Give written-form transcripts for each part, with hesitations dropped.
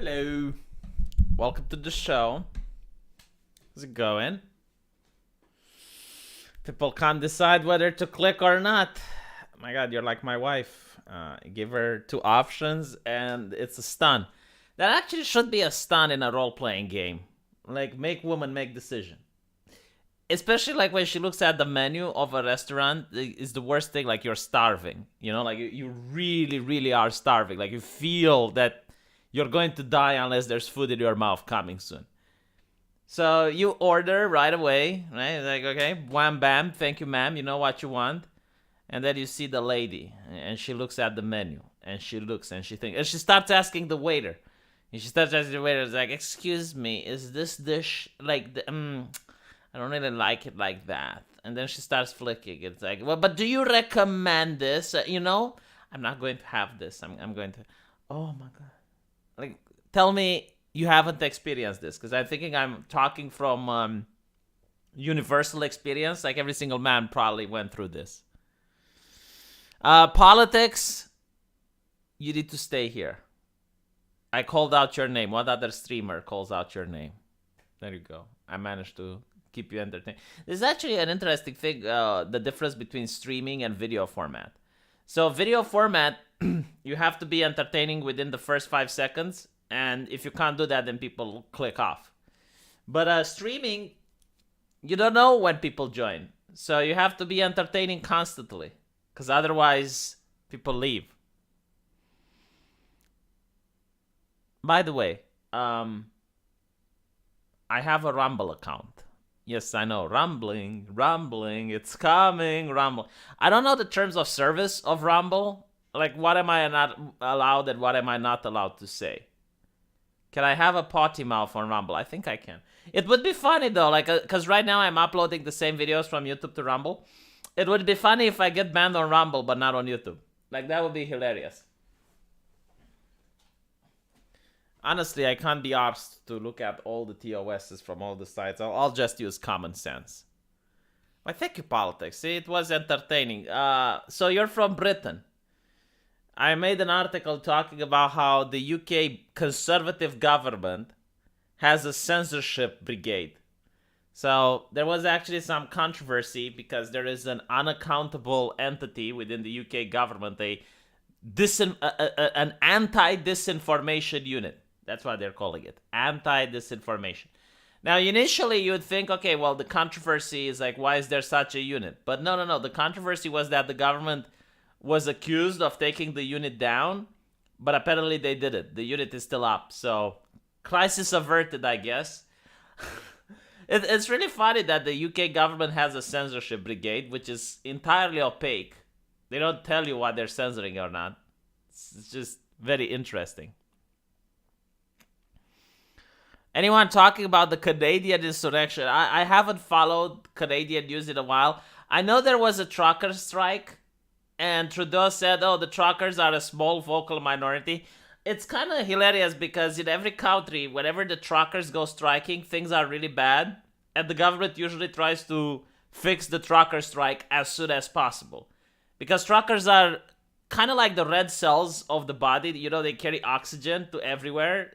Hello. Welcome to the show. How's it going? People can't decide whether to click or not. Oh my god, you're like my wife. Give her two options and it's a stun. That actually should be a stun in a role-playing game. Like, make woman make decision. Especially like when she looks at the menu of a restaurant, is the worst thing. Like, you're starving. You know, like you really, really are starving. Like, you feel that you're going to die unless there's food in your mouth coming soon. So you order right away, right? Like, okay, wham bam, thank you, ma'am. You know what you want. And then you see the lady, and she looks at the menu, and she looks, and she thinks, and she starts asking the waiter. And she starts asking the waiter, it's like, excuse me, is this dish like the, I don't really like it like that. And then she starts flicking. It's like, well, but do you recommend this? You know, I'm not going to have this. I'm going to, oh my God. Like, tell me you haven't experienced this, because I'm thinking I'm talking from universal experience. Like, every single man probably went through this. Politics, you need to stay here. I called out your name. What other streamer calls out your name? There you go. I managed to keep you entertained. This is actually an interesting thing, the difference between streaming and video format. So video format, you have to be entertaining within the first 5 seconds. And if you can't do that, then people click off. But streaming, you don't know when people join. So you have to be entertaining constantly. Because otherwise, people leave. By the way, I have a Rumble account. Yes, I know. Rumbling, it's coming, Rumble. I don't know the terms of service of Rumble. Like, what am I not allowed and what am I not allowed to say? Can I have a potty mouth on Rumble? I think I can. It would be funny, though, like, because right now I'm uploading the same videos from YouTube to Rumble. It would be funny if I get banned on Rumble, but not on YouTube. Like, that would be hilarious. Honestly, I can't be asked to look at all the TOSs from all the sites. I'll just use common sense. Why, thank you, Politics. See, it was entertaining. So you're from Britain. I made an article talking about how the UK conservative government has a censorship brigade. So there was actually some controversy because there is an unaccountable entity within the UK government, an anti-disinformation unit. That's what they're calling it, anti-disinformation. Now, initially, you would think, okay, well, the controversy is like, why is there such a unit? But no. The controversy was that the government was accused of taking the unit down, but apparently they did it. The unit is still up. So, crisis averted, I guess. It's really funny that the UK government has a censorship brigade, which is entirely opaque. They don't tell you what they're censoring or not. It's just very interesting. Anyone talking about the Canadian insurrection? I haven't followed Canadian news in a while. I know there was a trucker strike, and Trudeau said, oh, the truckers are a small vocal minority. It's kind of hilarious because in every country, whenever the truckers go striking, things are really bad. And the government usually tries to fix the trucker strike as soon as possible. Because truckers are kind of like the red cells of the body. You know, they carry oxygen to everywhere.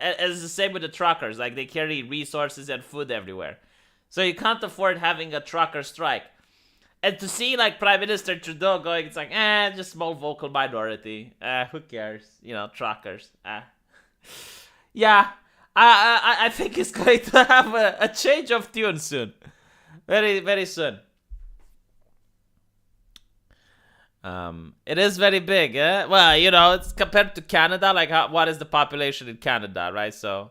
It's the same with the truckers. Like, they carry resources and food everywhere. So you can't afford having a trucker strike. And to see, like, Prime Minister Trudeau going, it's like, just small vocal minority. Who cares? You know, truckers. Yeah, I think he's going to have a change of tune soon. Very, very soon. It is very big, eh? Well, you know, it's compared to Canada, like, what is the population in Canada, right? So,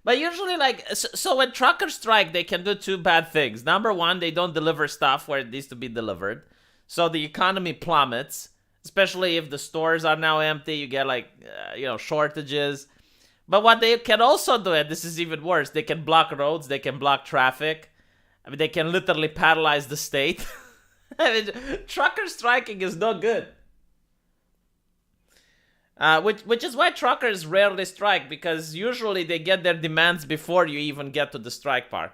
but usually, like, so when truckers strike, they can do two bad things. Number one, they don't deliver stuff where it needs to be delivered. So the economy plummets, especially if the stores are now empty. You get, like, shortages. But what they can also do, and this is even worse, they can block roads, they can block traffic. I mean, they can literally paralyze the state. I mean, trucker striking is no good. Which is why truckers rarely strike, because usually they get their demands before you even get to the strike part.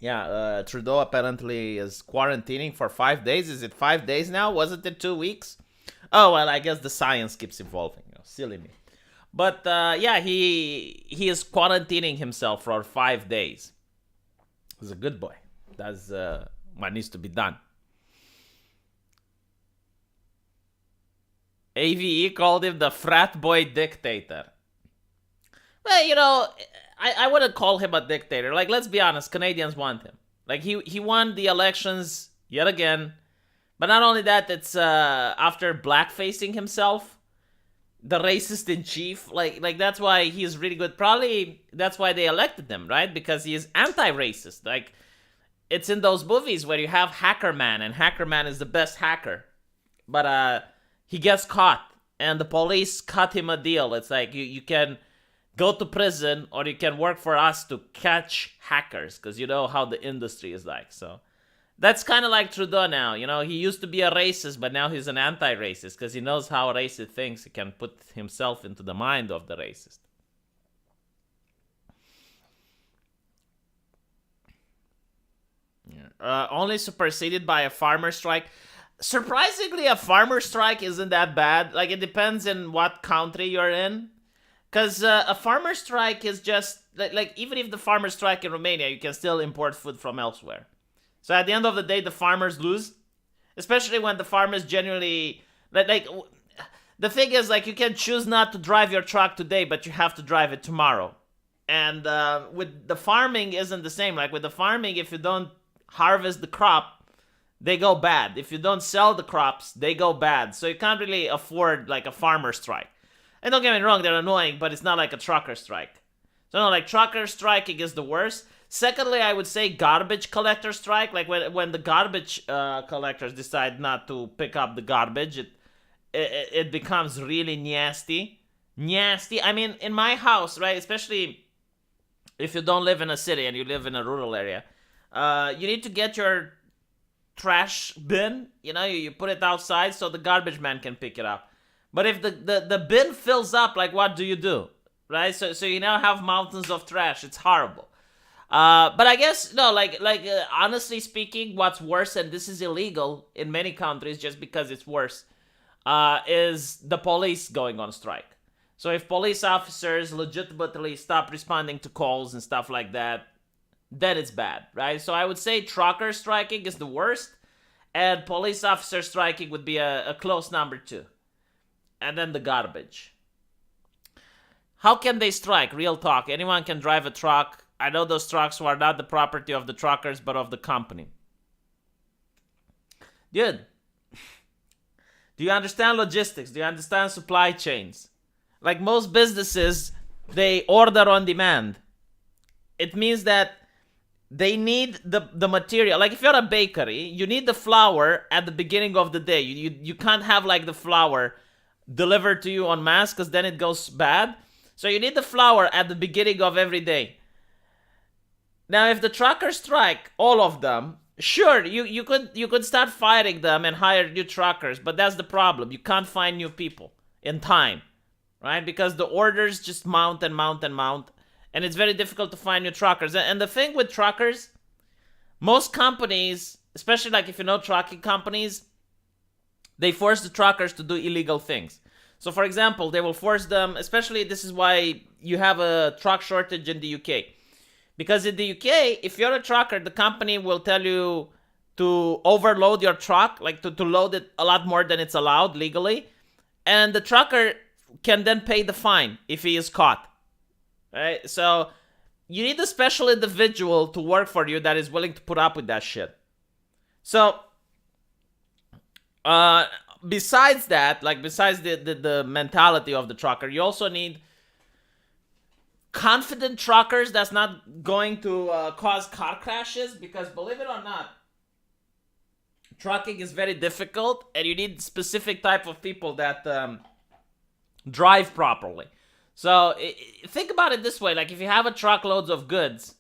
Yeah, Trudeau apparently is quarantining for 5 days. Is it 5 days now? Wasn't it 2 weeks? Oh, well, I guess the science keeps evolving. Silly me. But yeah, he is quarantining himself for 5 days. He's a good boy. That's what needs to be done. AVE called him the frat boy dictator. Well, I wouldn't call him a dictator. Like, let's be honest, Canadians want him. Like, he won the elections yet again. But not only that, it's after blackfacing himself, the racist in chief. Like that's why he's really good. Probably that's why they elected him, right? Because he is anti-racist. Like, it's in those movies where you have Hacker Man, and Hacker Man is the best hacker. But he gets caught, and the police cut him a deal. It's like, you can go to prison, or you can work for us to catch hackers, because you know how the industry is like. So that's kind of like Trudeau now. He used to be a racist, but now he's an anti-racist, because he knows how a racist thinks. He can put himself into the mind of the racist. Yeah. Only superseded by a farmer strike. Surprisingly, a farmer strike isn't that bad. Like, it depends in what country you're in. Because a farmer strike is just, like, even if the farmer strike in Romania, you can still import food from elsewhere. So at the end of the day, the farmers lose. Especially when the farmers genuinely, like the thing is, like, you can choose not to drive your truck today, but you have to drive it tomorrow. And with the farming isn't the same. Like, with the farming, if you don't harvest the crop, they go bad. If you don't sell the crops, they go bad. So you can't really afford, like, a farmer strike. And don't get me wrong, they're annoying, but it's not like a trucker strike. So no, like, trucker striking is the worst. Secondly, I would say garbage collector strike. Like, when the garbage collectors decide not to pick up the garbage, it becomes really nasty. Nasty. I mean, in my house, right, especially if you don't live in a city and you live in a rural area, you need to get your trash bin, you put it outside so the garbage man can pick it up. But if the bin fills up, like, what do you do? Right? So you now have mountains of trash. It's horrible. But I guess, no, like honestly speaking, what's worse, and this is illegal in many countries just because it's worse, is the police going on strike. So if police officers legitimately stop responding to calls and stuff like that, then it's bad, right? So I would say trucker striking is the worst, and police officer striking would be a close number 2. And then the garbage. How can they strike? Real talk. Anyone can drive a truck. I know those trucks are not the property of the truckers, but of the company. Dude, do you understand logistics? Do you understand supply chains? Like, most businesses, they order on demand. It means that they need the material. Like, if you're a bakery, you need the flour at the beginning of the day. You can't have, like, the flour delivered to you en masse, because then it goes bad. So you need the flour at the beginning of every day. Now, if the truckers strike, all of them, sure, you could start firing them and hire new truckers, but that's the problem. You can't find new people in time, right? Because the orders just mount and mount and mount, and it's very difficult to find new truckers. And the thing with truckers, most companies, especially like if you know trucking companies, they force the truckers to do illegal things. So, for example, they will force them, especially this is why you have a truck shortage in the UK. Because in the UK, if you're a trucker, the company will tell you to overload your truck, like to load it a lot more than it's allowed legally. And the trucker can then pay the fine if he is caught. Right? So you need a special individual to work for you that is willing to put up with that shit. So, besides that, like besides the mentality of the trucker, you also need confident truckers that's not going to cause car crashes, because believe it or not, trucking is very difficult and you need specific type of people that drive properly. So think about it this way, like if you have a truckloads of goods,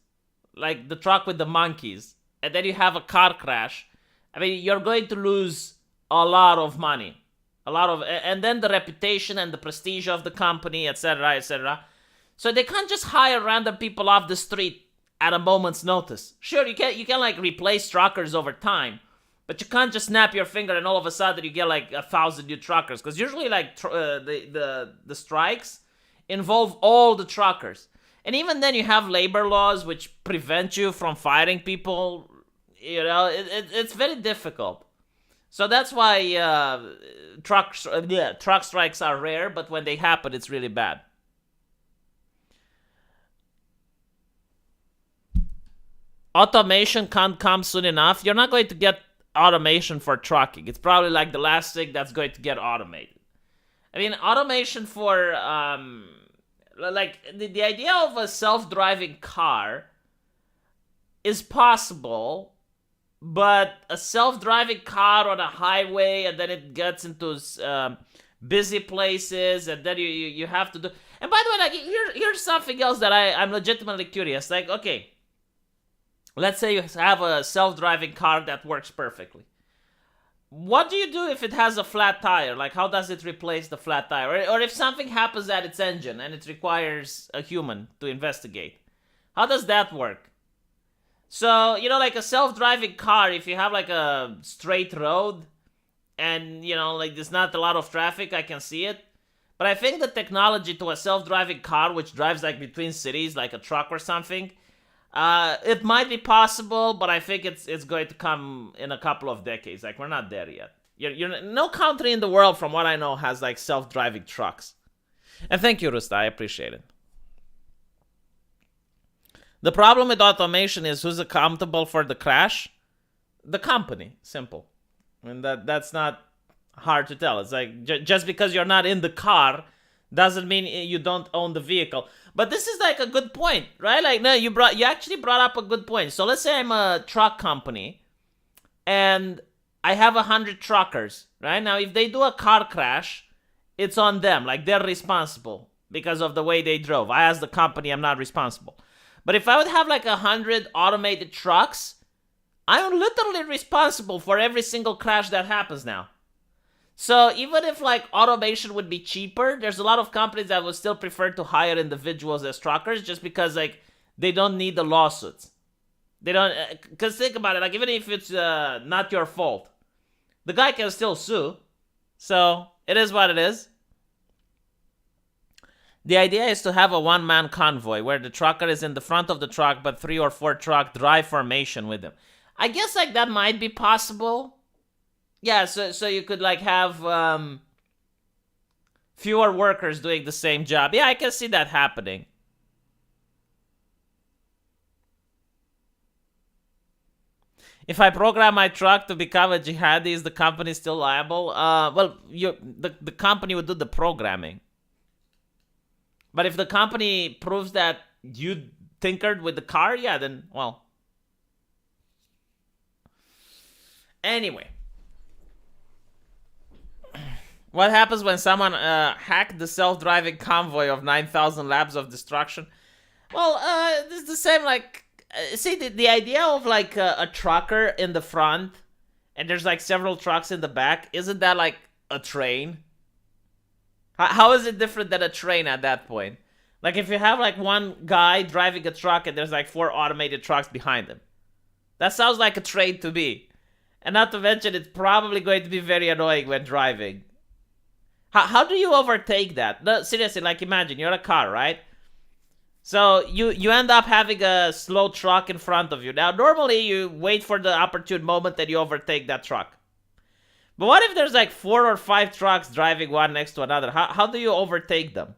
like the truck with the monkeys, and then you have a car crash, I mean, you're going to lose a lot of money, and then the reputation and the prestige of the company, etc., etc. So they can't just hire random people off the street at a moment's notice. Sure, you can like replace truckers over time, but you can't just snap your finger and all of a sudden you get like 1,000 new truckers. Because usually like the strikes involve all the truckers, and even then you have labor laws which prevent you from firing people. You know, it's very difficult. So that's why truck strikes are rare, but when they happen, it's really bad. Automation can't come soon enough. You're not going to get automation for trucking. It's probably like the last thing that's going to get automated. I mean, automation for like the idea of a self-driving car is possible. But a self-driving car on a highway, and then it gets into busy places, and then you have to do. And by the way, like here's something else that I'm legitimately curious. Like, okay, let's say you have a self-driving car that works perfectly. What do you do if it has a flat tire? Like, how does it replace the flat tire? Or if something happens at its engine and it requires a human to investigate, how does that work? So, you know, like a self-driving car, if you have like a straight road and, you know, like there's not a lot of traffic, I can see it. But I think the technology to a self-driving car which drives like between cities, like a truck or something, it might be possible, but I think it's going to come in a couple of decades. Like, we're not there yet. No country in the world, from what I know, has like self-driving trucks. And thank you, Rusta, I appreciate it. The problem with automation is who's accountable for the crash? The company. Simple. I mean, that's not hard to tell. It's like, just because you're not in the car doesn't mean you don't own the vehicle. But this is like a good point, right? Like, no, you actually brought up a good point. So let's say I'm a truck company and I have 100 truckers, right? Now, if they do a car crash, it's on them. Like, they're responsible because of the way they drove. I, as the company, I'm not responsible. But if I would have like 100 automated trucks, I'm literally responsible for every single crash that happens now. So even if like automation would be cheaper, there's a lot of companies that would still prefer to hire individuals as truckers just because like they don't need the lawsuits. They don't, because think about it, like even if it's not your fault, the guy can still sue. So it is what it is. The idea is to have a one-man convoy where the trucker is in the front of the truck, but 3 or 4 truck drive formation with him. I guess like that might be possible. Yeah, so you could like have fewer workers doing the same job. Yeah, I can see that happening. If I program my truck to become a jihadi, is the company still liable? Well, the company would do the programming. But if the company proves that you tinkered with the car, yeah, then, well. Anyway. What happens when someone hacked the self-driving convoy of 9,000 labs of destruction? Well, it's the same, like, see, the idea of, like, a trucker in the front, and there's, like, several trucks in the back, isn't that, like, a train? How is it different than a train at that point? Like, if you have, like, one guy driving a truck and there's, like, 4 automated trucks behind him. That sounds like a train to me. And not to mention, it's probably going to be very annoying when driving. How do you overtake that? No, seriously, like, imagine, you're a car, right? So, you end up having a slow truck in front of you. Now, normally, you wait for the opportune moment that you overtake that truck. But what if there's, like, 4 or 5 trucks driving one next to another? How do you overtake them?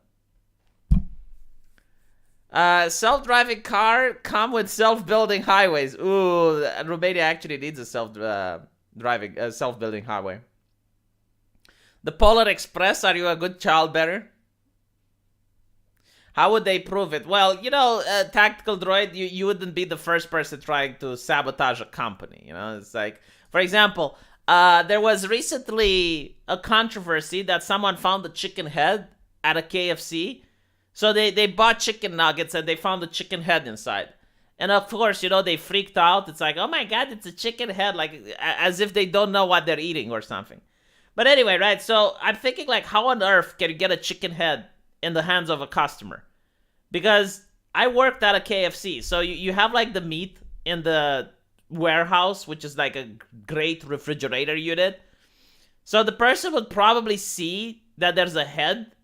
Self-driving car come with self-building highways. Ooh, Romania actually needs a self-building highway. The Polar Express, are you a good childbearer? How would they prove it? Well, you know, Tactical Droid, you wouldn't be the first person trying to sabotage a company. You know, it's like, for example, there was recently a controversy that someone found a chicken head at a KFC. So they bought chicken nuggets and they found a chicken head inside. And of course, you know, they freaked out. It's like, oh my God, it's a chicken head. Like, as if they don't know what they're eating or something. But anyway, right, so I'm thinking, like, how on earth can you get a chicken head in the hands of a customer? Because I worked at a KFC, so you have like the meat in the warehouse, which is like a great refrigerator unit. So the person would probably see that there's a head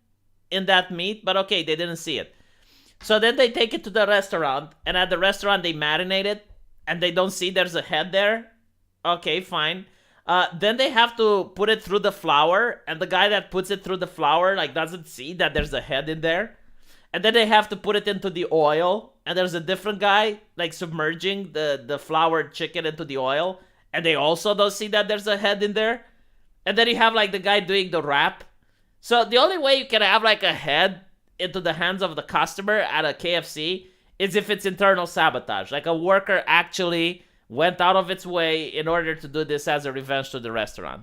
in that meat, but okay, they didn't see it. So then they take it to the restaurant, and at the restaurant they marinate it, and they don't see there's a head there. Okay, fine. Then they have to put it through the flour, and the guy that puts it through the flour like doesn't see that there's a head in there. And then they have to put it into the oil, and there's a different guy like submerging the floured chicken into the oil, and they also don't see that there's a head in there. And then you have like the guy doing the wrap. So the only way you can have like a head into the hands of the customer at a KFC is if it's internal sabotage. Like a worker actually went out of its way in order to do this as a revenge to the restaurant.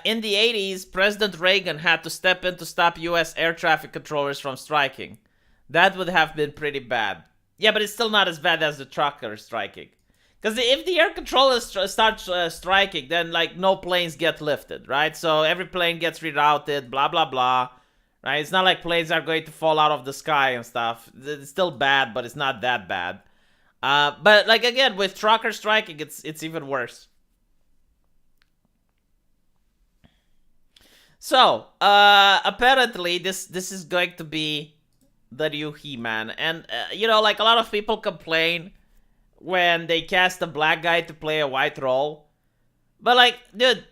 In the 80s, President Reagan had to step in to stop US air traffic controllers from striking. That would have been pretty bad. Yeah, but it's still not as bad as the truckers striking. Because if the air controllers start striking, then like no planes get lifted, right? So every plane gets rerouted, blah, blah, blah, right? It's not like planes are going to fall out of the sky and stuff. It's still bad, but it's not that bad. But like again, with truckers striking, it's even worse. So, apparently this is going to be the new He-Man. And, you know, like a lot of people complain when they cast a black guy to play a white role. But like, dude,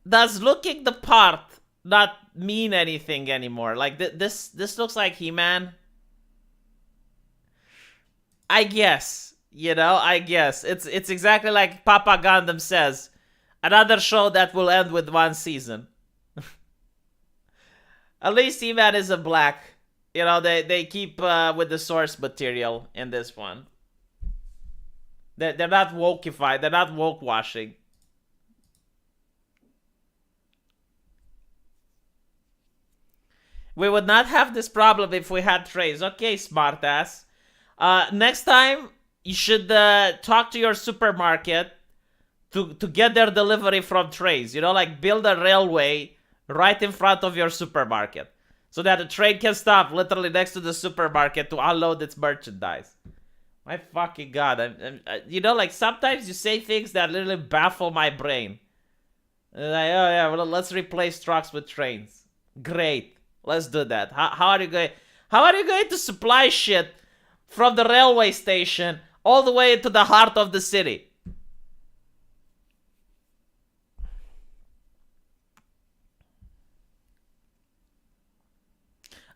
does looking the part not mean anything anymore? Like, this looks like He-Man. I guess, you know, I guess. It's exactly like Papa Gundam says. Another show that will end with one season. At least He-Man is a black. You know, they keep with the source material in this one. They're not wokeified. They're not woke washing. We would not have this problem if we had trays. Okay, smartass. Next time, you should talk to your supermarket to get their delivery from trays. You know, like build a railway right in front of your supermarket so that the train can stop literally next to the supermarket to unload its merchandise. My fucking god. You know, like sometimes you say things that literally baffle my brain. Like, oh yeah, well, let's replace trucks with trains. Great. Let's do that. How are you going to supply shit from the railway station all the way to the heart of the city?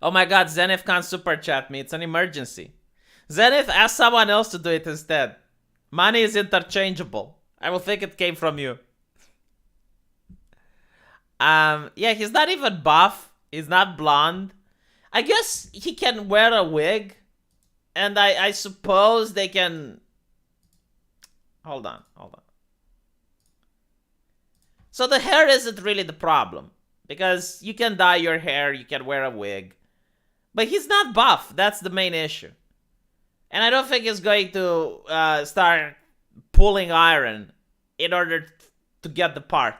Oh my god, Zenith can't super chat me. It's an emergency. Zenith, ask someone else to do it instead. Money is interchangeable. I will think it came from you. Yeah, he's not even buff. He's not blonde. I guess he can wear a wig. And I suppose they can... Hold on. So the hair isn't really the problem. Because you can dye your hair, you can wear a wig. But he's not buff. That's the main issue. And I don't think he's going to start pulling iron in order to get the part.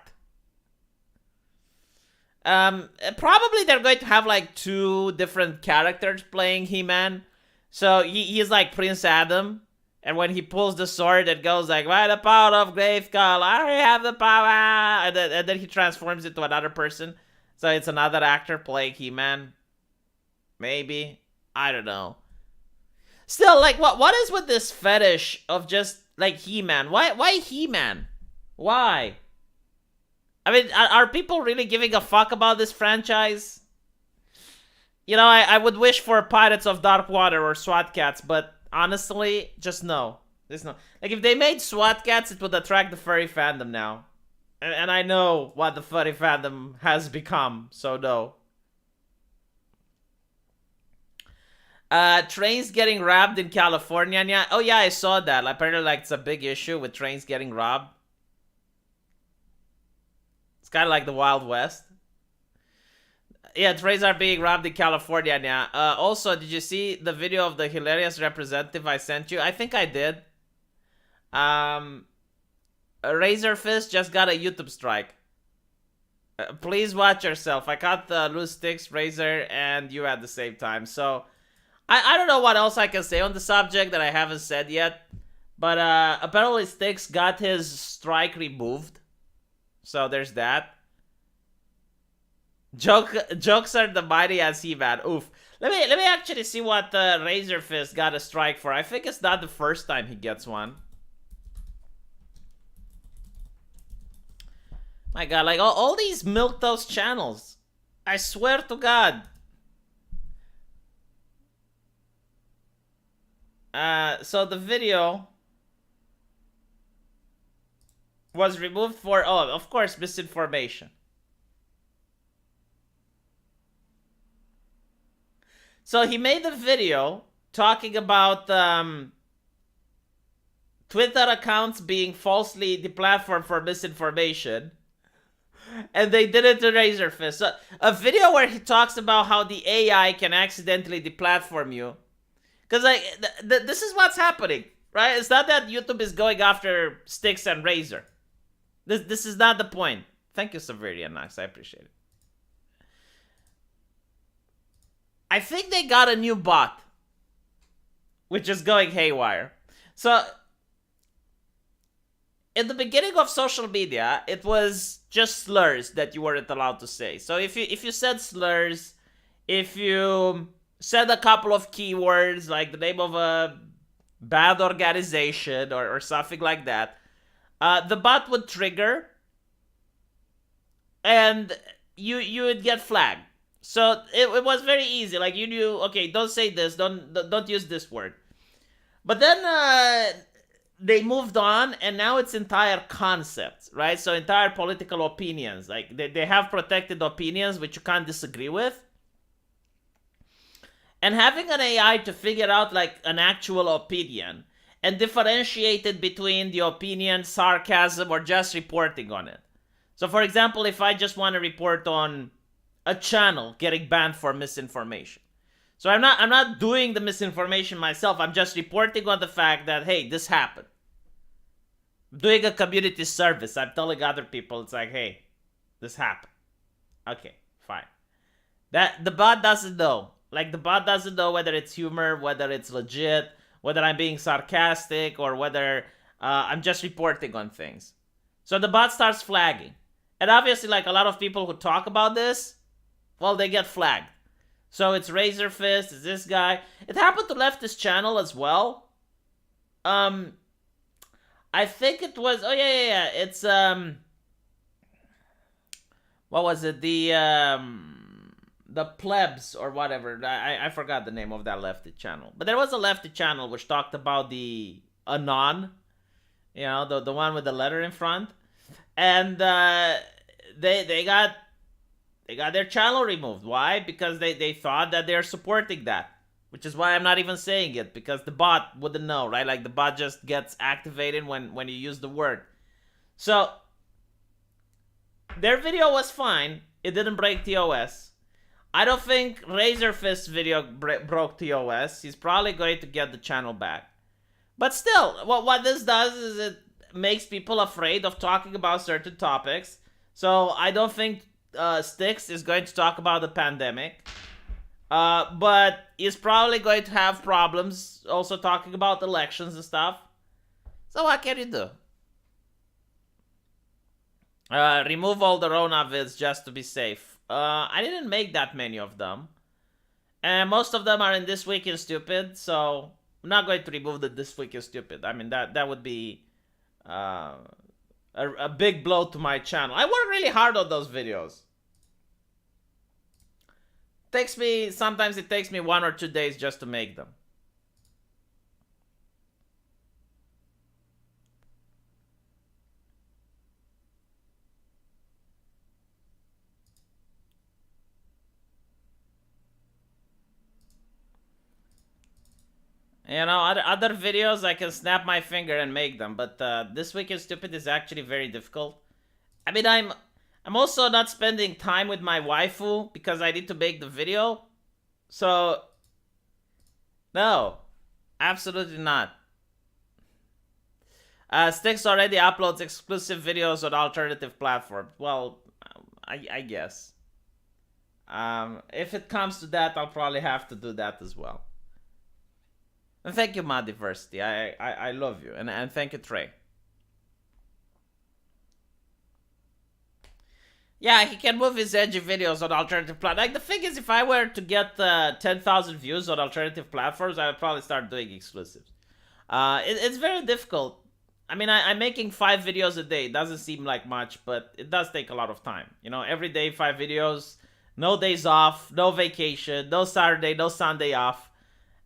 Probably they're going to have like 2 different characters playing He-Man. So he's like Prince Adam. And when he pulls the sword, it goes like, by the power of Grayskull, I have the power. And then he transforms into another person. So it's another actor playing He-Man. Maybe. I don't know. Still, like, what is with this fetish of just, like, He-Man? Why He-Man? Why? I mean, are people really giving a fuck about this franchise? You know, I would wish for Pirates of Dark Water or SWAT Cats, but honestly, just no. There's no. Like, if they made SWAT Cats, it would attract the furry fandom now. And I know what the furry fandom has become, so no. Trains getting robbed in California. Yeah. Oh yeah, I saw that. Apparently, like, it's a big issue with trains getting robbed. It's kind of like the Wild West. Yeah, trains are being robbed in California now. Also, did you see the video of the hilarious representative I sent you? I think I did. Razor Fist just got a YouTube strike. Please watch yourself. I caught the loose sticks, Razor, and you at the same time. So I don't know what else I can say on the subject that I haven't said yet. But apparently Sticks got his strike removed. So there's that. Jokes are the mighty as He-Man. Oof. Let me actually see what Razor Fist got a strike for. I think it's not the first time he gets one. My god, like all these milquetoast channels. I swear to God. So the video was removed for, oh, of course, misinformation. So he made a video talking about Twitter accounts being falsely deplatformed for misinformation. And they did it to Razor Fist. So, a video where he talks about how the AI can accidentally deplatform you. Because like, this is what's happening, right? It's not that YouTube is going after Sticks and Razor. This is not the point. Thank you, Severian Knox. I appreciate it. I think they got a new bot, which is going haywire. So, in the beginning of social media, it was just slurs that you weren't allowed to say. So if you said slurs, if you said a couple of keywords like the name of a bad organization or something like that, the bot would trigger, and you would get flagged. So it was very easy. Like you knew, okay, don't say this, don't use this word. But then they moved on, and now it's entire concepts, right? So entire political opinions. Like they have protected opinions which you can't disagree with. And having an AI to figure out like an actual opinion and differentiate it between the opinion, sarcasm, or just reporting on it. So for example, if I just want to report on a channel getting banned for misinformation. So I'm not doing the misinformation myself. I'm just reporting on the fact that, hey, this happened. I'm doing a community service. I'm telling other people, it's like, hey, this happened. Okay, fine. That the bot doesn't know. Like the bot doesn't know whether it's humor, whether it's legit, whether I'm being sarcastic, or whether I'm just reporting on things. So the bot starts flagging. And obviously, like a lot of people who talk about this, well, they get flagged. So it's Razor Fist, it's this guy. It happened to Leftist Channel as well. I think it was, oh yeah. It's, what was it? The plebs or whatever. I forgot the name of that Leftist channel. But there was a Leftist channel which talked about the Anon. You know, the one with the letter in front. And they got their channel removed. Why? Because they thought that they're supporting that. Which is why I'm not even saying it. Because the bot wouldn't know, right? Like the bot just gets activated when you use the word. So, their video was fine. It didn't break TOS. I don't think Razor Fist's video broke TOS. He's probably going to get the channel back. But still, what this does is it makes people afraid of talking about certain topics. So I don't think Sticks is going to talk about the pandemic. But he's probably going to have problems also talking about elections and stuff. So what can you do? Remove all the Rona vids just to be safe. I didn't make that many of them. And most of them are in This Week in Stupid, so I'm not going to remove the This Week in Stupid. I mean, that would be a big blow to my channel. I work really hard on those videos. Sometimes it takes me 1 or 2 days just to make them. You know, other videos I can snap my finger and make them, but This Week in Stupid is actually very difficult. I mean, I'm also not spending time with my waifu because I need to make the video. So, no, absolutely not. Sticks already uploads exclusive videos on alternative platforms. Well, I guess. If it comes to that, I'll probably have to do that as well. And thank you, Ma Diversity. I love you. And thank you, Trey. Yeah, he can move his edgy videos on alternative platforms. Like, the thing is, if I were to get 10,000 views on alternative platforms, I would probably start doing exclusives. It's very difficult. I mean, I'm making 5 videos a day. It doesn't seem like much, but it does take a lot of time. You know, every day 5 videos, no days off, no vacation, no Saturday, no Sunday off.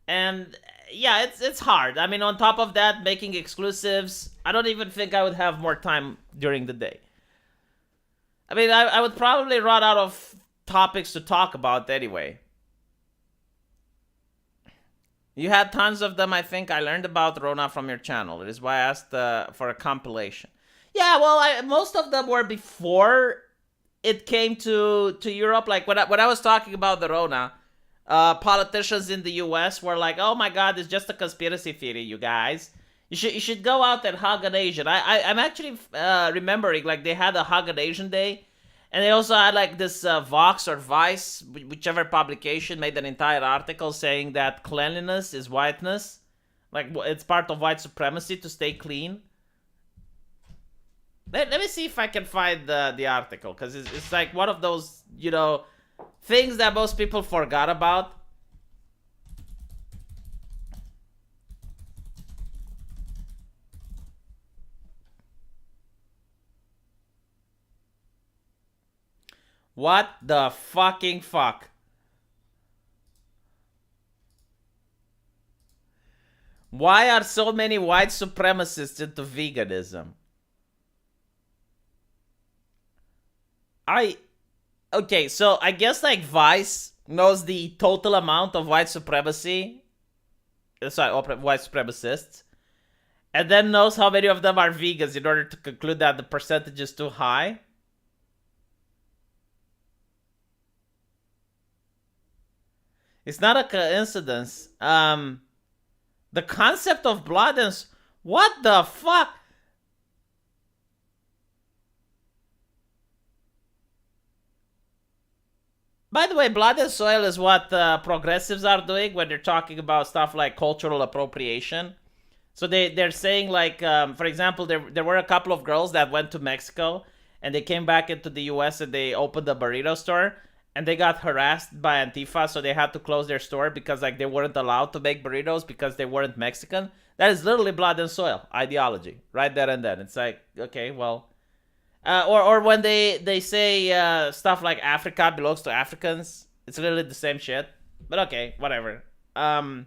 And yeah, it's hard. I mean, on top of that, making exclusives, I don't even think I would have more time during the day. I mean, I would probably run out of topics to talk about anyway. You had tons of them, I think. I learned about Rona from your channel. It is why I asked for a compilation. Yeah, well, most of them were before it came to Europe. Like, when I was talking about the Rona, politicians in the US were like, oh my god, it's just a conspiracy theory, you guys. You should go out and hug an Asian. I'm actually remembering, like, they had a hug an Asian day. And they also had, like, this Vox or Vice, whichever publication, made an entire article saying that cleanliness is whiteness. Like, it's part of white supremacy to stay clean. Let me see if I can find the article, because it's like one of those, you know, things that most people forgot about. What the fucking fuck? Why are so many white supremacists into veganism? Okay, so I guess, like, Vice knows the total amount of white supremacy. Sorry, white supremacists. And then knows how many of them are vegans in order to conclude that the percentage is too high. It's not a coincidence. The concept of blood and... What the fuck? By the way, blood and soil is what progressives are doing when they're talking about stuff like cultural appropriation. So they're saying, like, for example, there were a couple of girls that went to Mexico and they came back into the US and they opened a burrito store. And they got harassed by Antifa, so they had to close their store because, like, they weren't allowed to make burritos because they weren't Mexican. That is literally blood and soil ideology, right there and then. It's like, okay, well, or when they say stuff like Africa belongs to Africans, it's literally the same shit. But okay, whatever. By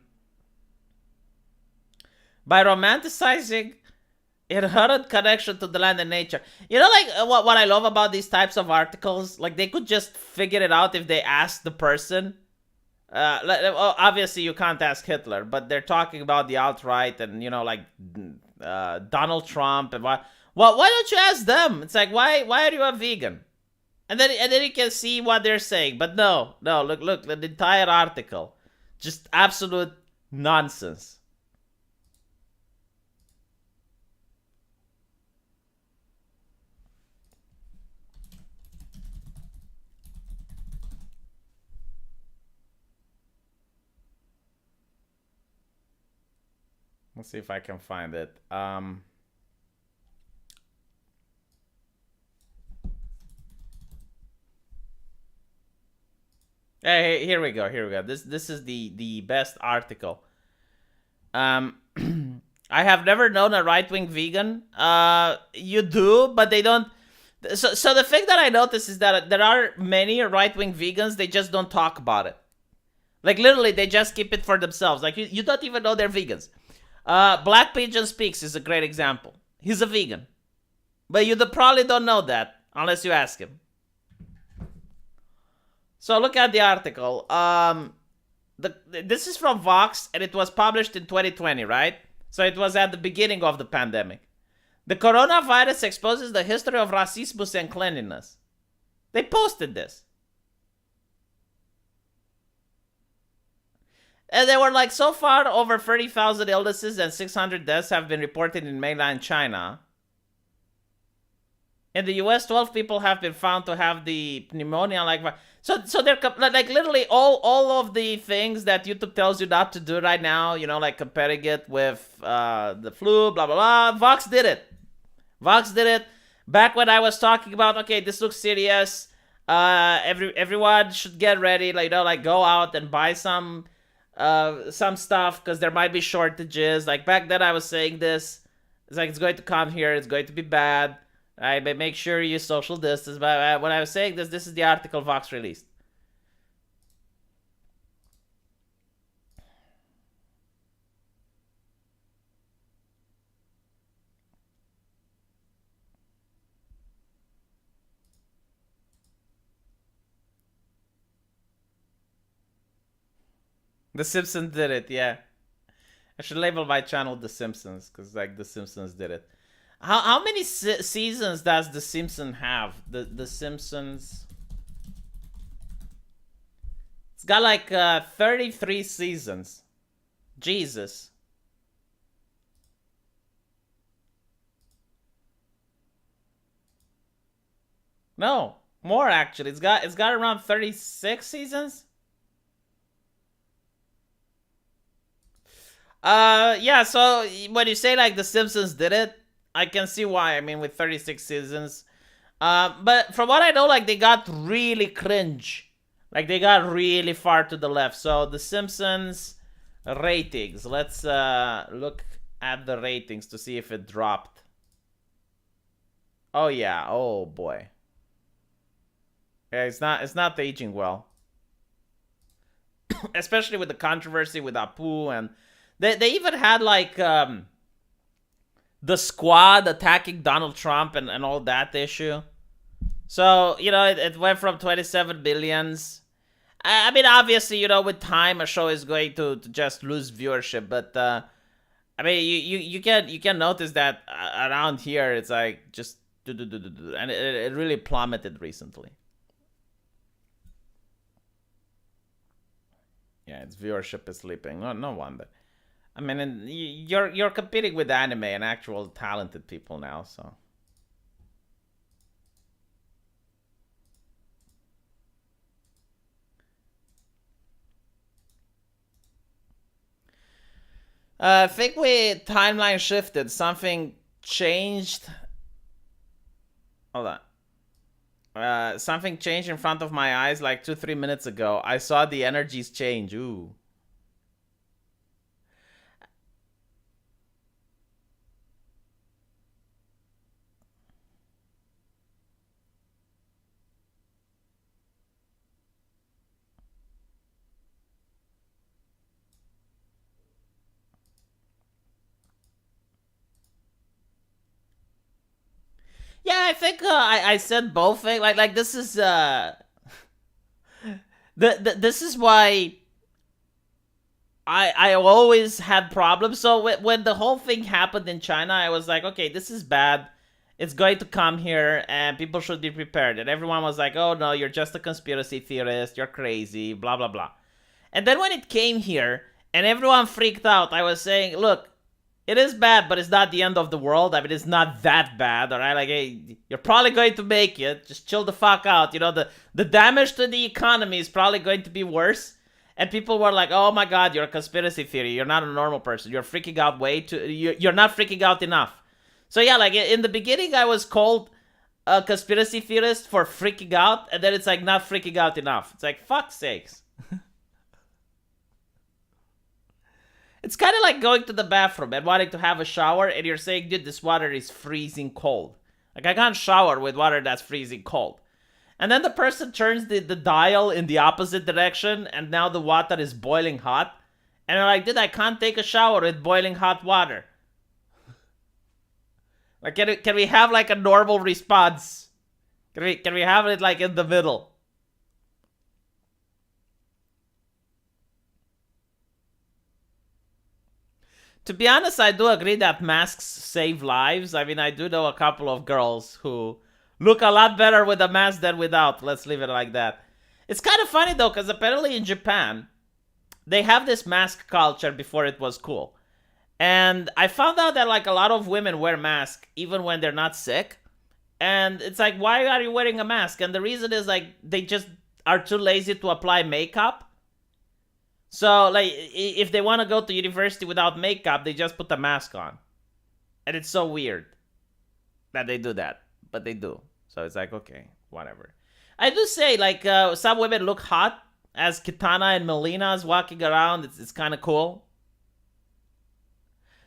romanticizing inherent connection to the land and nature. You know, like, what I love about these types of articles? Like, they could just figure it out if they ask the person. Obviously, you can't ask Hitler, but they're talking about the alt-right and, you know, like, Donald Trump. And why don't you ask them? It's like, why are you a vegan? And then you can see what they're saying. But no, look, the entire article. Just absolute nonsense. Let's see if I can find it. Hey, here we go. This is the best article. I have never known a right-wing vegan. You do, but they don't. So the thing that I notice is that there are many right-wing vegans. They just don't talk about it. Like, literally, they just keep it for themselves. Like, you don't even know they're vegans. Black Pigeon Speaks is a great example. He's a vegan. But you probably don't know that unless you ask him. So look at the article. This is from Vox, and it was published in 2020, right? So it was at the beginning of the pandemic. The coronavirus exposes the history of racism and cleanliness. They posted this. And they were like, so far, over 30,000 illnesses and 600 deaths have been reported in mainland China. In the U.S., 12 people have been found to have the pneumonia. So they're like literally all of the things that YouTube tells you not to do right now. Like comparing it with the flu, blah blah blah. Vox did it. Vox did it back when I was talking about. Okay, this looks serious. Everyone should get ready. Like go out and buy some stuff because there might be shortages. Like back then, I was saying this. It's like it's going to come here. It's going to be bad. Right, but make sure you social distance. But when I was saying this is the article Vox released. The Simpsons did it, yeah. I should label my channel The Simpsons because like The Simpsons did it. How many seasons does The Simpsons have? The Simpsons. It's got like 33 seasons. Jesus. No, more actually. It's got around 36 seasons. Yeah, so when you say like The Simpsons did it, I can see why. I mean, with 36 seasons. But from what I know, like they got really cringe. Like they got really far to the left. So The Simpsons ratings. Let's look at the ratings to see if it dropped. Oh yeah. Oh boy. Yeah, it's not aging well. Especially with the controversy with Apu, and they even had like the squad attacking Donald Trump and all that issue. So, it went from 27 billions. I mean, obviously, with time, a show is going to just lose viewership. But, I mean, you can notice that around here, it's like just... And it really plummeted recently. Yeah, its viewership is sleeping. No wonder. I mean, you're competing with anime and actual talented people now, so. I think we timeline shifted. Something changed. Hold on. Something changed in front of my eyes like 2-3 minutes ago. I saw the energies change. Ooh. Yeah, I think I said both things. Like this is this is why I always had problems. So when the whole thing happened in China, I was like, okay, this is bad. It's going to come here, and people should be prepared. And everyone was like, oh no, you're just a conspiracy theorist. You're crazy. Blah blah blah. And then when it came here, and everyone freaked out, I was saying, look, it is bad, but it's not the end of the world. I mean, it's not that bad, all right? Like, hey, you're probably going to make it. Just chill the fuck out. The damage to the economy is probably going to be worse. And people were like, oh my god, you're a conspiracy theory. You're not a normal person. You're freaking out way too... You're not freaking out enough. So yeah, like, in the beginning, I was called a conspiracy theorist for freaking out. And then it's like, not freaking out enough. It's like, fuck sakes. It's kind of like going to the bathroom and wanting to have a shower, and you're saying, dude, this water is freezing cold. Like, I can't shower with water that's freezing cold. And then the person turns the dial in the opposite direction, and now the water is boiling hot. And you're like, dude, I can't take a shower with boiling hot water. Like, can we have, like, a normal response? Can we have it, like, in the middle? To be honest, I do agree that masks save lives. I mean, I do know a couple of girls who look a lot better with a mask than without. Let's leave it like that. It's kind of funny, though, because apparently in Japan, they have this mask culture before it was cool. And I found out that, like, a lot of women wear masks even when they're not sick. And it's like, why are you wearing a mask? And the reason is like they just are too lazy to apply makeup. So like if they want to go to university without makeup, they just put a mask on. And it's so weird that they do that, but they do. So it's like, okay, whatever. I do say like some women look hot as Kitana and Melina is walking around. It's kind of cool.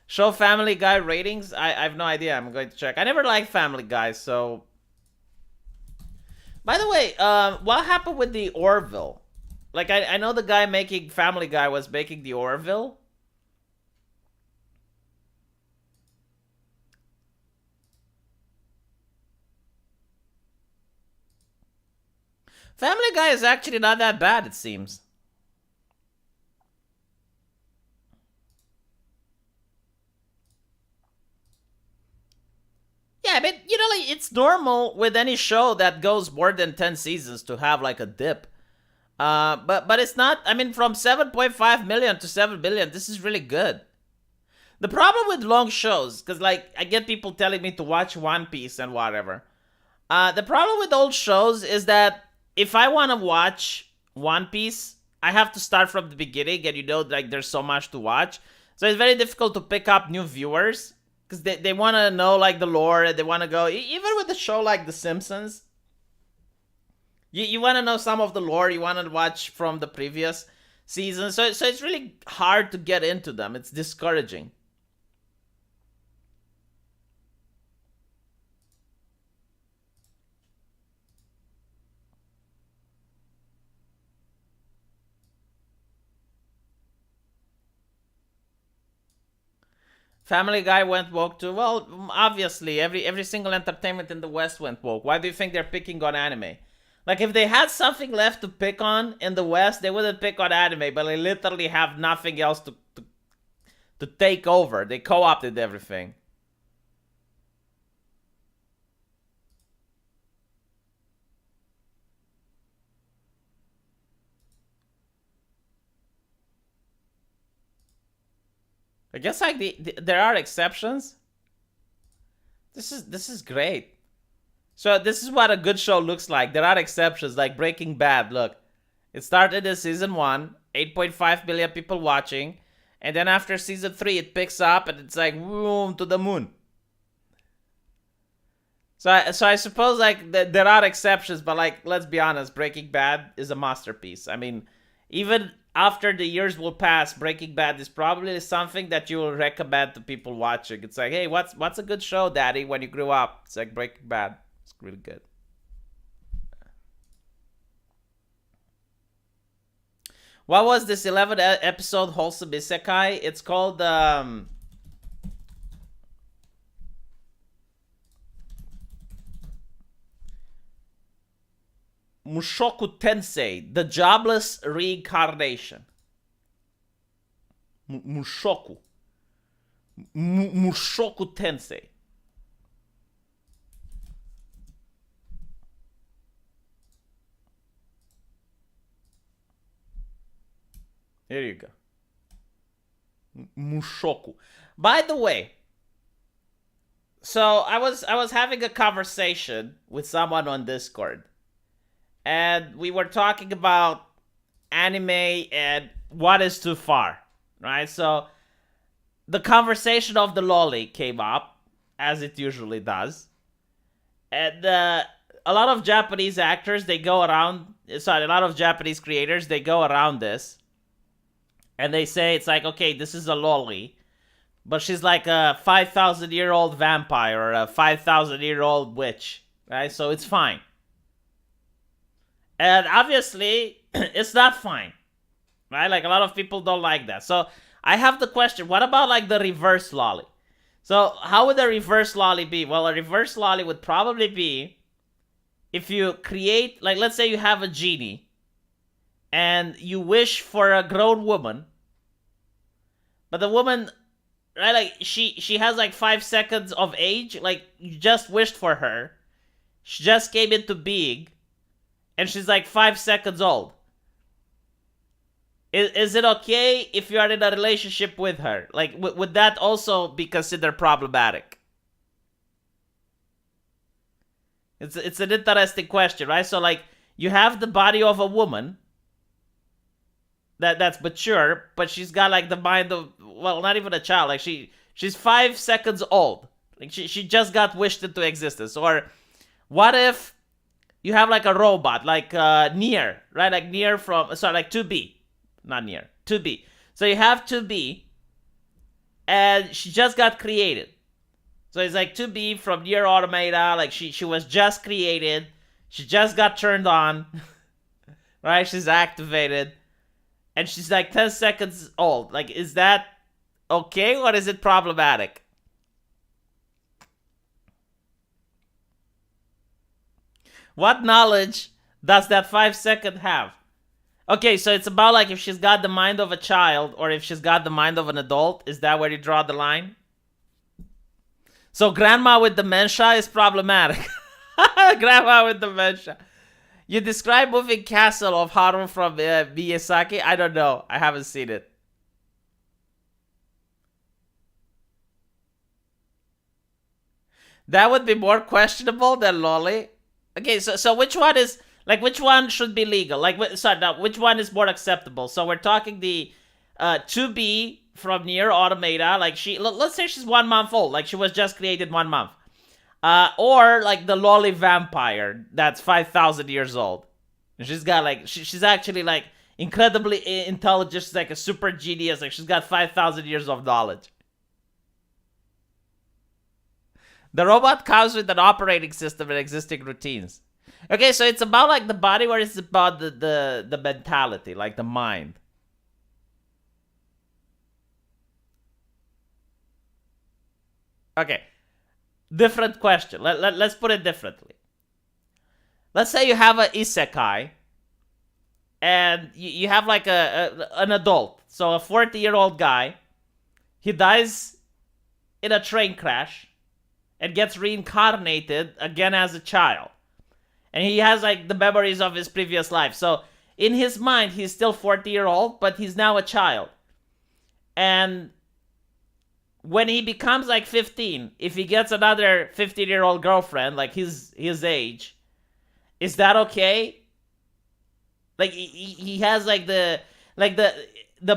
Show Family Guy ratings? I have no idea. I'm going to check. I never liked Family Guy, so... By the way, what happened with the Orville? Like, I know the guy making Family Guy was making the Orville. Family Guy is actually not that bad, it seems. Yeah, but you know, like, it's normal with any show that goes more than 10 seasons to have like a dip. But it's not. I mean, from 7.5 million to 7 billion, this is really good. The problem with long shows, because like I get people telling me to watch One Piece and whatever. The problem with old shows is that if I want to watch One Piece, I have to start from the beginning, and you know, like there's so much to watch, so it's very difficult to pick up new viewers. Because they want to know, like, the lore. They want to go... Even with a show like The Simpsons, you want to know some of the lore. You want to watch from the previous season. So it's really hard to get into them. It's discouraging. Family Guy went woke too. Well, obviously, every single entertainment in the West went woke. Why do you think they're picking on anime? Like, if they had something left to pick on in the West, they wouldn't pick on anime, but they literally have nothing else to take over. They co-opted everything. I guess like there are exceptions. This is great. So this is what a good show looks like. There are exceptions, like Breaking Bad. Look, it started in season 1, 8.5 billion people watching, and then after season 3, it picks up and it's like boom to the moon. So I suppose like there are exceptions, but like let's be honest, Breaking Bad is a masterpiece. I mean, even after the years will pass, Breaking Bad is probably something that you will recommend to people watching. It's like, hey, what's a good show, Daddy? When you grew up, it's like Breaking Bad. It's really good. What was this 11 episode wholesome isekai? It's called Mushoku Tensei, the jobless reincarnation. Mushoku. Mushoku Tensei. Here you go. Mushoku. By the way, so I was having a conversation with someone on Discord, and we were talking about anime and what is too far, right? So the conversation of the lolly came up, as it usually does, and a lot of Japanese actors, they go around, sorry, a lot of Japanese creators, they go around this, and they say it's like, okay, this is a lolly, but she's like a 5,000-year-old vampire or a 5,000-year-old witch, right? So it's fine. And obviously, it's not fine, right? Like, a lot of people don't like that. So I have the question, what about like the reverse lolly? So how would a reverse lolly be? Well, a reverse lolly would probably be if you create, like, let's say you have a genie and you wish for a grown woman, but the woman, right, like, she has like 5 seconds of age, like, you just wished for her, she just came into being, and she's like 5 seconds old. Is it okay if you are in a relationship with her? Like, would that also be considered problematic? It's an interesting question, right? So like you have the body of a woman that's mature, but she's got like the mind of, well, not even a child. Like she's 5 seconds old. Like she just got wished into existence. Or what if you have like a robot, like Nier, right? Like Nier from, sorry, like 2B, not Nier, 2B. So you have 2B, and she just got created. So it's like 2B from Nier Automata. Like she was just created. She just got turned on, right? She's activated, and she's like 10 seconds old. Like, is that okay, or is it problematic? What knowledge does that 5 second have? Okay, so it's about like if she's got the mind of a child or if she's got the mind of an adult. Is that where you draw the line? So grandma with dementia is problematic. Grandma with dementia. You describe Moving Castle of Haru from Miyazaki? I don't know. I haven't seen it. That would be more questionable than Lolly. Okay, so which one is, like, which one should be legal? Like, sorry, now, which one is more acceptable? So we're talking the 2B from Nier Automata. Like, let's say she's 1 month old. Like, she was just created 1 month. Or, like, the lolly vampire that's 5,000 years old. And she's got, like, she's actually, like, incredibly intelligent. She's, like, a super genius. Like, she's got 5,000 years of knowledge. The robot comes with an operating system and existing routines. Okay, so it's about like the body, or it's about the mentality, like the mind. Okay, different question. Let's put it differently. Let's say you have an isekai, and you have like an adult, so a 40-year-old guy. He dies in a train crash and gets reincarnated again as a child. And he has like the memories of his previous life. So in his mind, he's still 40-year-old, but he's now a child. And when he becomes like 15, if he gets another 15-year-old girlfriend, like his age, is that okay? Like he has like the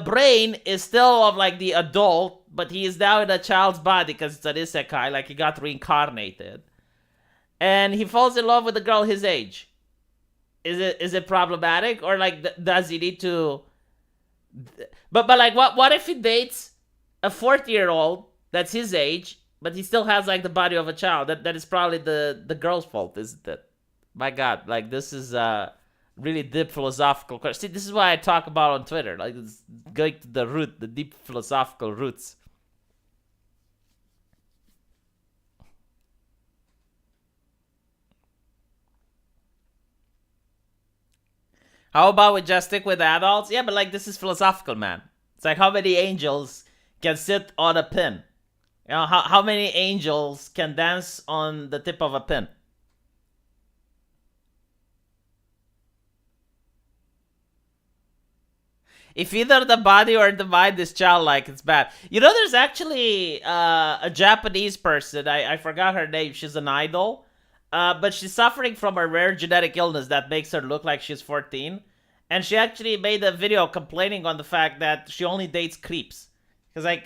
brain is still of like the adult, but he is now in a child's body because it's an isekai, like he got reincarnated. And he falls in love with a girl his age. Is it problematic, or like does he need to? But like what if he dates a 40-year-old that's his age, but he still has like the body of a child? That is probably the girl's fault, isn't it? My God, like this is really deep philosophical question. See, this is why I talk about on Twitter, like it's going to the root, the deep philosophical roots. How about we just stick with adults? Yeah, but like this is philosophical, man. It's like how many angels can sit on a pin? You know, how many angels can dance on the tip of a pin? If either the body or the mind is childlike, it's bad. You know, there's actually a Japanese person. I forgot her name. She's an idol. But she's suffering from a rare genetic illness that makes her look like she's 14. And she actually made a video complaining on the fact that she only dates creeps. Because, like,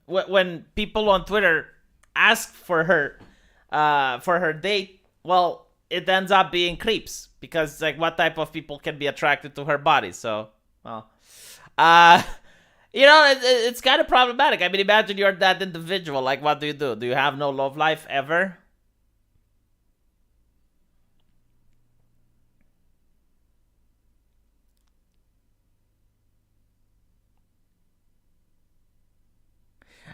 when people on Twitter ask for her date, well, it ends up being creeps. Because, like, what type of people can be attracted to her body? So, well, you know, it's kind of problematic. I mean, imagine you're that individual. Like, what do? Do you have no love life ever?